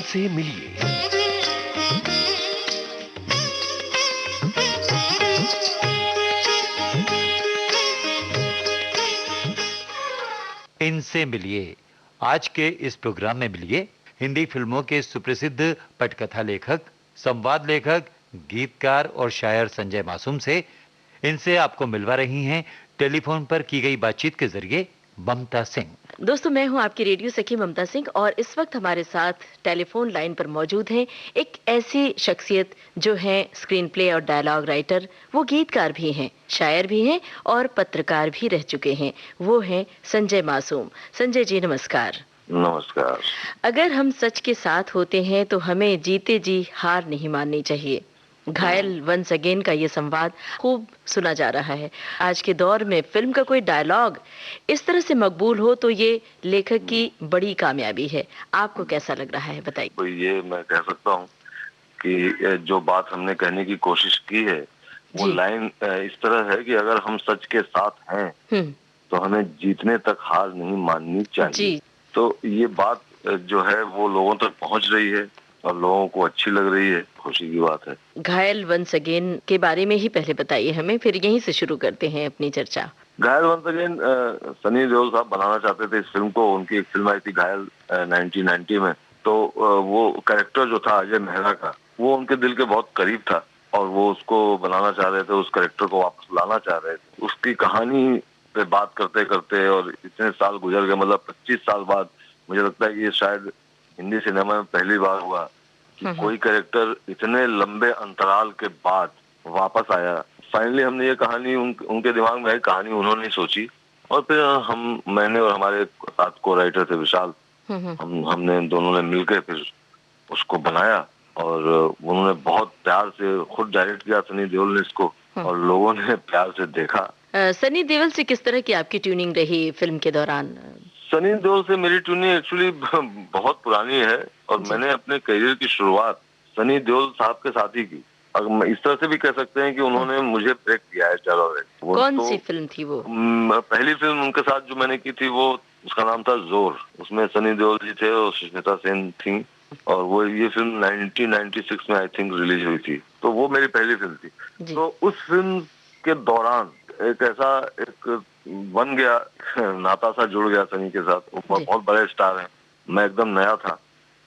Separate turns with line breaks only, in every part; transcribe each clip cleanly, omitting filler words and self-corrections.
इनसे मिलिए। इनसे मिलिए। आज के इस प्रोग्राम में मिलिए हिंदी फिल्मों के सुप्रसिद्ध पटकथा लेखक, संवाद लेखक, गीतकार और शायर संजय मासूम से। इनसे आपको मिलवा रही हैं टेलीफोन पर की गई बातचीत के जरिए ममता सिंह।
दोस्तों, मैं हूं आपकी रेडियो सखी ममता सिंह और इस वक्त हमारे साथ टेलीफोन लाइन पर मौजूद हैं एक ऐसी शख्सियत जो है स्क्रीन प्ले और डायलॉग राइटर। वो गीतकार भी हैं, शायर भी हैं और पत्रकार भी रह चुके हैं। वो हैं संजय मासूम। संजय जी नमस्कार।
नमस्कार।
अगर हम सच के साथ होते हैं तो हमें जीते जी हार नहीं माननी चाहिए। घायल वंस अगेन का ये संवाद खूब सुना जा रहा है। आज के दौर में फिल्म का कोई डायलॉग इस तरह से मकबूल हो तो ये लेखक की बड़ी कामयाबी है। आपको कैसा लग रहा है, बताइए।
तो ये मैं कह सकता हूँ कि जो बात हमने कहने की कोशिश की है वो लाइन इस तरह है कि अगर हम सच के साथ हैं तो हमें जीतने तक हार नहीं माननी चाहिए। तो ये बात जो है वो लोगों तक पहुंच रही है और लोगों को अच्छी लग रही है, खुशी की बात है।
घायल वंस अगेन के बारे में ही पहले बताइए हमें, फिर यहीं से शुरू करते हैं अपनी चर्चा।
घायल वंस अगेन सनी देओल साहब बनाना चाहते थे इस फिल्म को। उनकी एक फिल्म आई थी घायल 1990 में। तो वो कैरेक्टर जो था अजय मेहरा का, वो उनके दिल के बहुत करीब था और वो उसको बनाना चाह रहे थे, उस कैरेक्टर को वापस लाना चाह रहे थे। उसकी कहानी पे बात करते करते और इतने साल गुजर गए, मतलब 25 साल बाद मुझे लगता है कि ये शायद हिंदी सिनेमा में पहली बार हुआ कि कोई कैरेक्टर इतने लंबे अंतराल के बाद वापस आया। फाइनली हमने ये कहानी उनके दिमाग में आई, कहानी उन्होंने सोची और फिर मैंने और हमारे साथ को राइटर थे विशाल, हमने दोनों ने मिलकर फिर उसको बनाया और उन्होंने बहुत प्यार से खुद डायरेक्ट किया सनी देओल ने इसको और लोगों ने प्यार से देखा।
सनी देओल से किस तरह की आपकी ट्यूनिंग रही फिल्म के दौरान?
सनी देओल से मेरी ट्यूनिंग एक्चुअली बहुत पुरानी है और मैंने अपने करियर की शुरुआत सनी देओल साहब के साथ ही की। अगर इस तरह से भी कह सकते हैं कि उन्होंने मुझे ब्रेक दिया है। चलो
कौन सी फिल्म थी वो?
पहली फिल्म उनके साथ जो मैंने की थी वो उसका नाम था जोर। उसमें सनी देओल जी थे और सुष्मिता सेन थी और वो ये फिल्म 1996 में आई थिंक रिलीज हुई थी। तो वो मेरी पहली फिल्म थी। तो उस फिल्म के दौरान एक ऐसा एक बन गया, नाता सा जुड़ गया सनी के साथ। वो बहुत बड़े स्टार हैं, मैं एकदम नया था।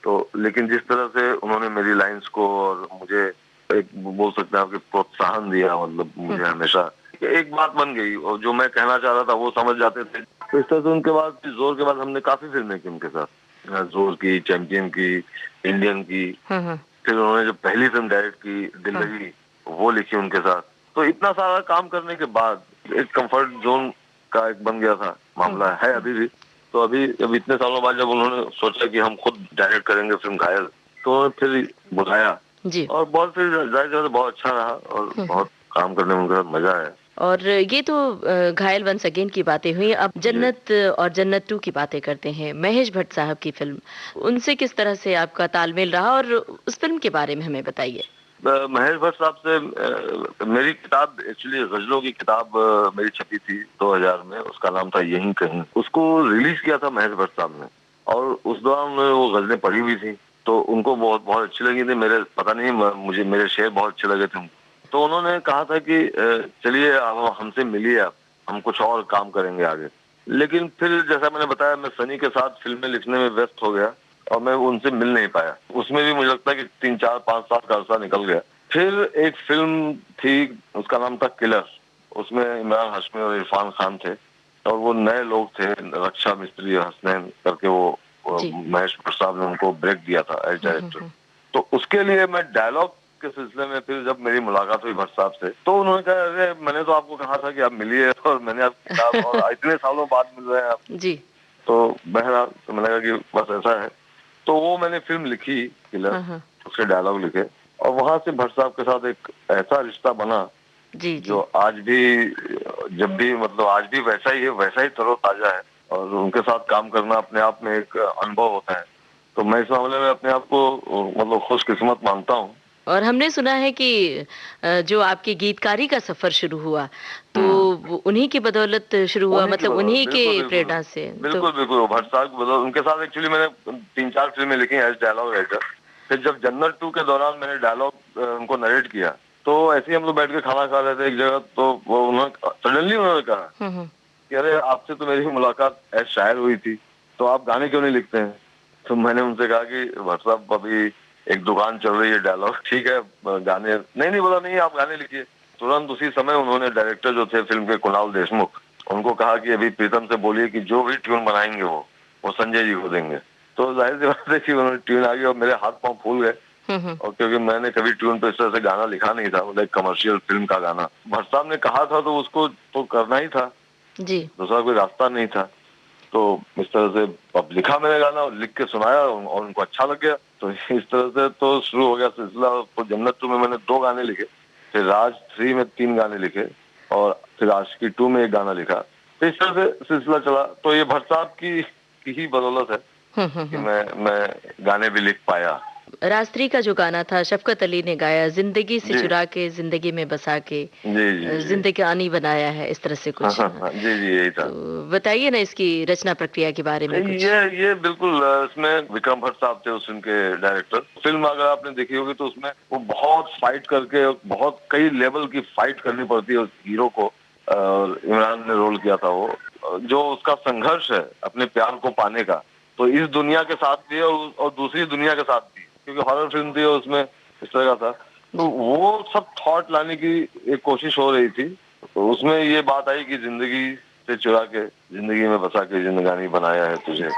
तो लेकिन जिस तरह से उन्होंने मेरी लाइंस को और मुझे एक बोल सकते हैं आपके प्रोत्साहन दिया, मतलब मुझे हमेशा एक बात बन गई और जो मैं कहना चाह रहा था वो समझ जाते थे। तो इस तरह से उनके बाद जोर के बाद हमने काफी फिल्में की उनके साथ। जोर की, चैंपियन की, इंडियन की। फिर उन्होंने जो पहली फिल्म डायरेक्ट की दिल लगी वो लिखी उनके साथ। तो इतना सारा काम करने के बाद एक कंफर्ट जोन का एक बन गया था मामला, है अभी भी। तो अभी इतने सालों बाद जब उन्होंने सोचा कि हम खुद डायरेक्ट करेंगे फिल्म घायल, तो फिर बुलाया और बहुत फिर जाहिर बहुत अच्छा रहा और बहुत काम करने में उनका मजा आया।
और ये तो घायल वंस अगेन की बातें हुई। अब जन्नत और जन्नत 2 की बातें करते हैं। महेश भट्ट साहब की फिल्म, उनसे किस तरह से आपका तालमेल रहा और उस फिल्म के बारे में हमें बताइए।
महेश भट्ट साहब से मेरी किताब, एक्चुअली गजलों की किताब मेरी छपी थी 2000 में। उसका नाम था यहीं कहीं। उसको रिलीज किया था महेश भट्ट साहब ने और उस दौरान वो गजलें पढ़ी हुई थी तो उनको बहुत बहुत अच्छी लगी थी। मेरे पता नहीं, मुझे मेरे शेर बहुत अच्छे लगे थे। तो उन्होंने कहा था कि चलिए अब हमसे मिलिए, आप हम कुछ और काम करेंगे आगे। लेकिन फिर जैसा मैंने बताया, मैं सनी के साथ फिल्में लिखने में व्यस्त हो गया और मैं उनसे मिल नहीं पाया। उसमें भी मुझे लगता है कि 3, 4, 5 साल का अरसा निकल गया। फिर एक फिल्म थी, उसका नाम था किलर। उसमें इमरान हाशमी और इरफान खान थे और वो नए लोग थे, रक्षा मिस्त्री हसनैन करके। वो महेश भट्ट साहब ने उनको ब्रेक दिया था एज डायरेक्टर। तो उसके लिए मैं डायलॉग के सिलसिले में फिर जब मेरी मुलाकात हुई भट्ट साहब से तो उन्होंने कहा, अरे मैंने तो आपको कहा था कि आप मिलिए और मैंने आपकी किताब और इतने सालों बाद मिल रहे हैं आप जी। तो बहरहाल तो मैंने कहा कि बस ऐसा है। तो वो मैंने फिल्म लिखी किलर, उसके डायलॉग लिखे और वहां से भट्ट साहब के साथ एक ऐसा रिश्ता बना जी। जो आज भी, जब भी मतलब आज भी वैसा ही है, वैसा ही तरोताजा है और उनके साथ काम करना अपने आप में एक अनुभव होता है। तो मैं इस मामले में अपने आप को मतलब खुशकिस्मत मानता हूँ।
और हमने सुना है कि जो आपकी गीतकारी का सफर शुरू हुआ तो वो उन्हीं की बदौलत शुरू हुआ,
उन्हीं की
मतलब
बदौलत,
उन्हीं के
बिल्कुल, बिल्कुल।
प्रेरणा से। तो
बिल्कुल, बिल्कुल, भट्ट साहब की बदौलत, उनके साथ एक्चुअली मैंने 3-4 फ़िल्में लिखी हैं एज़ डायलॉग राइटर। फिर जब जन्नत 2 के दौरान मैंने डायलॉग उनको नरेट किया, तो ऐसे ही हम लोग बैठ के खाना खा रहे थे एक जगह, तो वो उन्होंने सडनली उन्होंने कहा
हुँ।
कि अरे आपसे तो मेरी मुलाकात एज़ शायर हुई थी, तो आप गाने क्यों नहीं लिखते हैं? तो मैंने उनसे कहा कि भट्ट साहब अभी एक दुकान चल रही है डायलॉग, ठीक है गाने नहीं बोला नहीं आप गाने लिखिए। तुरंत उसी समय उन्होंने डायरेक्टर जो थे फ़िल्म के कुणाल देशमुख, उनको कहा कि अभी प्रीतम से बोलिए कि जो भी ट्यून बनाएँगे वो संजय जी को देंगे। तो ज़ाहिर-सी बात है कि उन्होंने ट्यून आ गई और मेरे हाथ-पाँव फूल गए।
हुँ।
और क्योंकि मैंने कभी ट्यून पे इस तरह से गाना लिखा नहीं था, मतलब एक कमर्शियल फ़िल्म का गाना। भट्ट साहब ने कहा था तो उसको तो करना ही था,
जी।
दूसरा कोई रास्ता नहीं था। तो इस तरह से अब लिखा मैंने गाना और लिख के सुनाया और उनको अच्छा लग गया। तो इस तरह से तो शुरू हो गया सिलसिला। तो जन्नत 2 में मैंने 2 गाने लिखे, फिर राज 3 में 3 गाने लिखे और फिर आशिकी 2 में 1 गाना लिखा। तो इस तरह से सिलसिला चला। तो ये भट्ट साहब की ही बदौलत है कि
हुँ।
मैं गाने भी लिख पाया।
राज 3 का जो गाना था शफ़क़त अली ने गाया, ज़िंदगी से
जी।
चुरा के ज़िंदगी में बसा के
जी।
ज़िंदगानी बनाया है, इस तरह से
हाँ,
कुछ।
हाँ, हाँ। जी, यही था।
तो बताइए ना इसकी रचना प्रक्रिया के बारे में कुछ?
ये बिल्कुल इसमें विक्रम भट्ट साहब थे उस फ़िल्म के डायरेक्टर। फ़िल्म अगर आपने देखी होगी तो उसमें वो बहुत फाइट करके बहुत कई लेवल की फाइट करनी पड़ती है उस हीरो को। इमरान ने रोल किया था वो। जो उसका संघर्ष है अपने प्यार को पाने का, तो इस दुनिया के साथ भी है और दूसरी दुनिया के साथ भी। क्योंकि हॉरर फ़िल्म थी और उसमें इस तरह का था। तो वो सब थॉट लाने की एक कोशिश हो रही थी। तो उसमें ये बात आई कि ज़िंदगी से चुरा के ज़िंदगी में बसा के ज़िंदगानी बनाया है तुझे।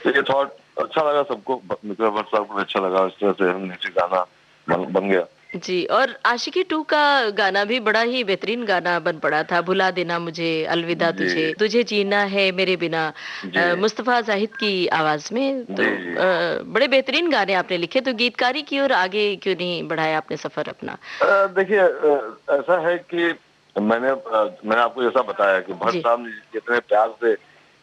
तो ये थॉट अच्छा लगा सबको, विक्रम भट्ट साहब को भी अच्छा लगा। इस तरह से हमने फिर गाना बन गया।
जी, और आशिकी 2 का गाना भी बड़ा ही बेहतरीन गाना बन पड़ा था, भुला देना मुझे, अलविदा
जी,
तुझे, तुझे जीना है मेरे बिना,
जी।
मुस्तफ़ा ज़ाहिद की आवाज़ में। तो
जी।
बड़े बेहतरीन गाने आपने लिखे, तो गीतकारी की ओर आगे क्यों नहीं बढ़ाया आपने सफ़र अपना?
देखिए ऐसा है कि मैंने आपको जैसा बताया कि भट्ट
जी।
साहब ने जितने प्यार से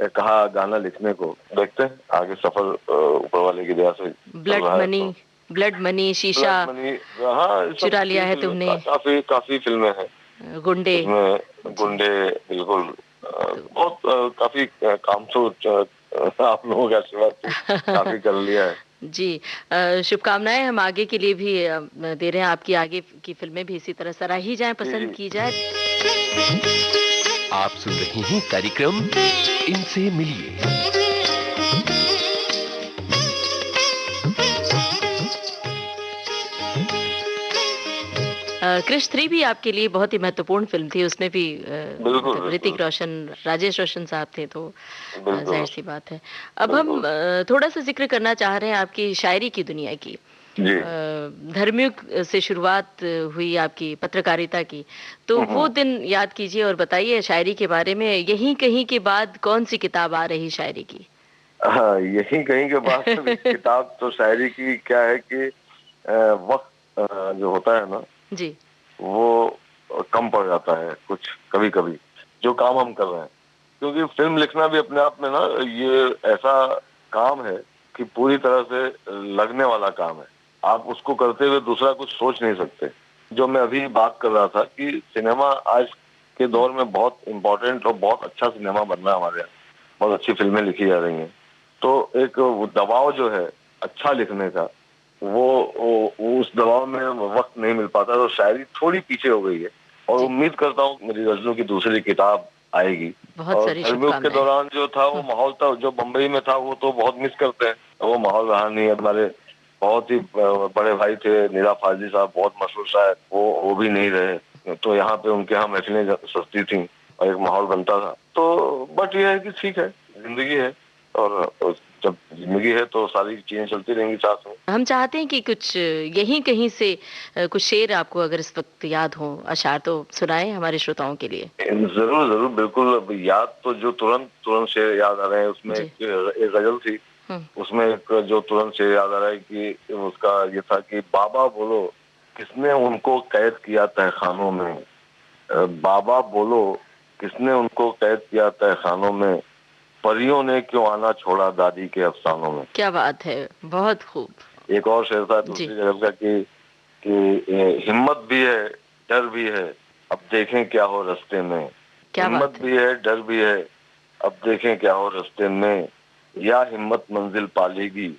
कहा गाना लिखने को, देखते हैं आगे सफर ऊपर वाले की दया से चल
ब्लड
रहा है
मनी,
तो।
ब्लड मनी, शीशा,
ब्लड मनी, हाँ, ये सब
चुरा लिया है तुमने,
काफी फिल्में हैं
गुंडे।
इसमें।
जी।
गुंडे, बिल्कुल
तो
बहुत काफी काम तो आप लोगों के आशीर्वाद से काफी कर लिया है।
जी, शुभकामनाएँ हम आगे के लिए भी दे रहे हैं, आपकी आगे की फ़िल्में भी इसी तरह सराही जाएँ,
जी,
पसंद
जी।
की जाए।
आप सुन रहे हैं कार्यक्रम इनसे मिलिए।
क्रिश 3 भी आपके लिए बहुत ही महत्वपूर्ण फ़िल्म थी, उसमें भी
बिल्कुल,
मतलब ऋतिक
बिल्कुल,
रोशन, राजेश रोशन साहब थे, तो
बिल्कुल,
ज़ाहिर-सी बात है। अब हम
बिल्कुल।
थोड़ा-सा ज़िक्र करना चाह रहे हैं आपकी शायरी की दुनिया की।
जी।
धर्मयुग से शुरुआत हुई आपकी पत्रकारिता की, तो वो
हम्म।
दिन याद कीजिए और बताइए शायरी के बारे में। यहीं कहीं के बाद कौन-सी किताब आ रही शायरी की?
हाँ, यही कहीं के बाद किताब तो शायरी की क्या है कि वक़्त जो होता है ना,
जी।
वो कम पड़ जाता है कुछ कभी-कभी, जो काम हम कर रहे हैं। क्योंकि फ़िल्म लिखना भी अपने आप में ना ये ऐसा काम है कि पूरी तरह से लगने वाला काम है। आप उसको करते हुए दूसरा कुछ सोच नहीं सकते। जो मैं अभी बात कर रहा था कि सिनेमा आज के
हुँ।
दौर में बहुत इम्पोर्टेंट और बहुत अच्छा सिनेमा बन रहा है हमारे यहाँ। बहुत अच्छी फ़िल्में लिखी जा रही हैं। तो एक वो दबाव जो है अच्छा लिखने का, वो उस दबाव में वक़्त नहीं मिल पाता, तो शायरी थोड़ी पीछे हो गई है। और
जी,
उम्मीद करता हूँ मेरी गज़लों की दूसरी किताब आएगी।
बहुत
और
सारी
धर्मयुग के
शुभकामनाएँ।
दौरान जो था वो
हुँ।
माहौल था, जो बम्बई में था वो तो बहुत मिस करते हैं। वो माहौल रहा नहीं है। हमारे बहुत ही बड़े भाई थे नीरा फ़ाज़ली साहब, बहुत मशहूर शायर, वो भी नहीं रहे। तो यहाँ पे उनके यहाँ महफ़िलें सजती थीं और एक माहौल बनता था। तो बट ये है कि ठीक है, ज़िंदगी है और जब ज़िंदगी है तो सारी चीज़ें चलती रहेंगी साथ में।
हम चाहते हैं कि कुछ यहीं कहीं से कुछ शेर आपको अगर इस वक़्त याद हों, अशआर, तो सुनाएँ हमारे श्रोताओं के लिए।
ज़रूर, ज़रूर, बिल्कुल। अब याद तो जो तुरंत शेर याद आ रहे हैं, उसमें
जी।
एक गज़ल थी।
हुँ।
उसमें एक जो तुरंत शेर याद आ रहा है कि उसका ये था कि बाबा बोलो किसने उनको कैद किया तहखानों में। बाबा बोलो किसने उनको कैद किया तहखानों में, परियों ने क्यों आना छोड़ा दादी के अफ़सानों में।
क्या बात है! बहुत खूब।
एक और शेर था
जी।
दूसरी गज़ल का कि हिम्मत भी है, डर भी है, अब देखें क्या हो रास्ते में।
क्या
हिम्मत
बात है।
भी है, डर भी है। अब देखें क्या हो रास्ते में, या हिम्मत मंजिल पालेगी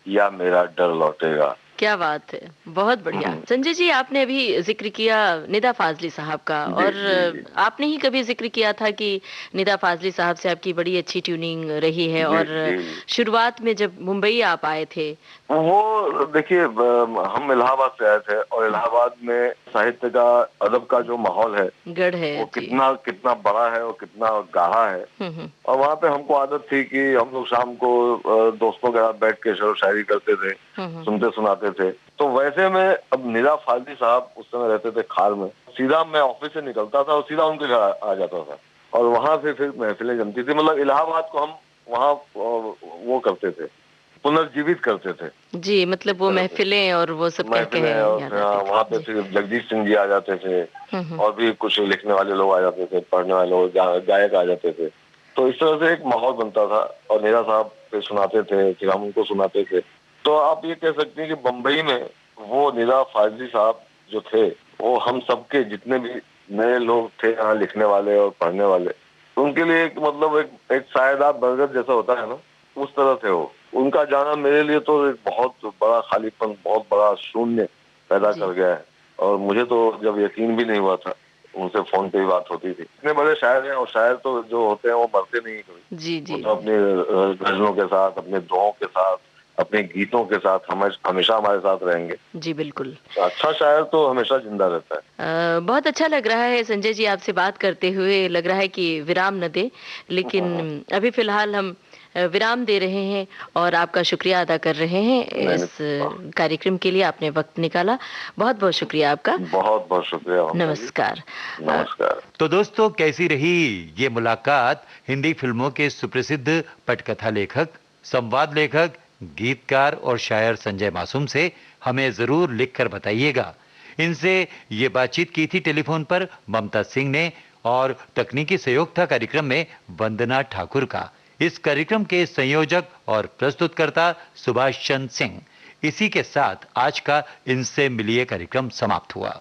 या मेरा डर लौटेगा।
क्या बात है, बहुत बढ़िया। संजय जी, आपने अभी जिक्र किया निदा फाजली साहब का,
जी
और
जी जी
आपने ही कभी जिक्र किया था कि निदा फाजली साहब से आपकी बड़ी अच्छी ट्यूनिंग रही है,
जी
और
जी।
शुरुआत में जब मुंबई आप आए थे।
वो देखिए, हम इलाहाबाद से आए थे, और इलाहाबाद में साहित्य का, अदब का जो माहौल है
गढ़ है
वो
जी।
कितना कितना बड़ा है और कितना गाढ़ा है।
हम्म।
और वहाँ पे हमको आदत थी कि हम लोग शाम को दोस्तों के साथ बैठ के शेरो शायरी करते थे,
हम्म।
सुनते सुनाते थे। तो वैसे में अब निदा फाजली साहब उस समय रहते थे खार में, सीधा मैं ऑफिस से निकलता था और सीधा उनके घर आ जाता था, और वहां से फिर महफिलें जमती थी। मतलब इलाहाबाद को हम वहाँ वो करते थे, पुनर्जीवित करते थे
जी, मतलब
इस
वो
तरह से।
महफिलें और वो सब कह
महफिलें,
कह
और
याद
फिर
आती
वहाँ पे
थी जी।
फिर जगदीश सिंह जी आ जाते थे,
हम्म।
और भी कुछ लिखने वाले लोग आ जाते थे, पढ़ने वाले लोग, गायक आ जाते थे। तो इस तरह से एक माहौल बनता था, और नीरा साहब पे सुनाते थे, फिर हम उनको सुनाते थे। तो आप ये कह सकते हैं कि बम्बई में वो निदा फाजली साहब जो थे, वो हम सबके जितने भी नए लोग थे यहाँ लिखने वाले और पढ़ने वाले, उनके लिए एक मतलब एक सायेदार बरगद जैसा होता है ना, उस तरह से हो। उनका जाना मेरे लिए तो एक बहुत बड़ा खालीपन, बहुत बड़ा शून्य पैदा
जी
कर गया है। और मुझे तो जब यकीन भी नहीं हुआ था, उनसे फोन पे ही बात होती थी। इतने बड़े शायर हैं, और शायर तो जो होते हैं वो मरते नहीं कभी।
जी
वो
जी
तो अपने गजलों के साथ, अपने दुआओं के साथ, अपने गीतों के साथ हमेशा हमारे साथ रहेंगे।
जी, बिल्कुल।
अच्छा शायर तो हमेशा जिंदा रहता है।
बहुत अच्छा लग रहा है संजय जी, आपसे बात करते हुए लग रहा है कि विराम न दे,
हाँ,
लेकिन अभी फिलहाल हम विराम दे रहे हैं और आपका शुक्रिया अदा कर रहे हैं।
नहीं
इस
नहीं,
कार्यक्रम के लिए आपने वक्त निकाला, बहुत बहुत शुक्रिया आपका।
बहुत बहुत शुक्रिया ममता जी।
नमस्कार। अ,
नमस्कार।
तो दोस्तों, कैसी रही ये मुलाकात हिंदी फिल्मों के सुप्रसिद्ध पटकथा लेखक, संवाद लेखक, गीतकार और शायर संजय मासूम से? हमें जरूर लिखकर बताइएगा। इनसे ये बातचीत की थी टेलीफोन पर ममता सिंह ने, और तकनीकी सहयोग था कार्यक्रम में वंदना ठाकुर का। इस कार्यक्रम के संयोजक और प्रस्तुतकर्ता सुभाष चंद्र सिंह। इसी के साथ आज का इनसे मिलिए कार्यक्रम समाप्त हुआ।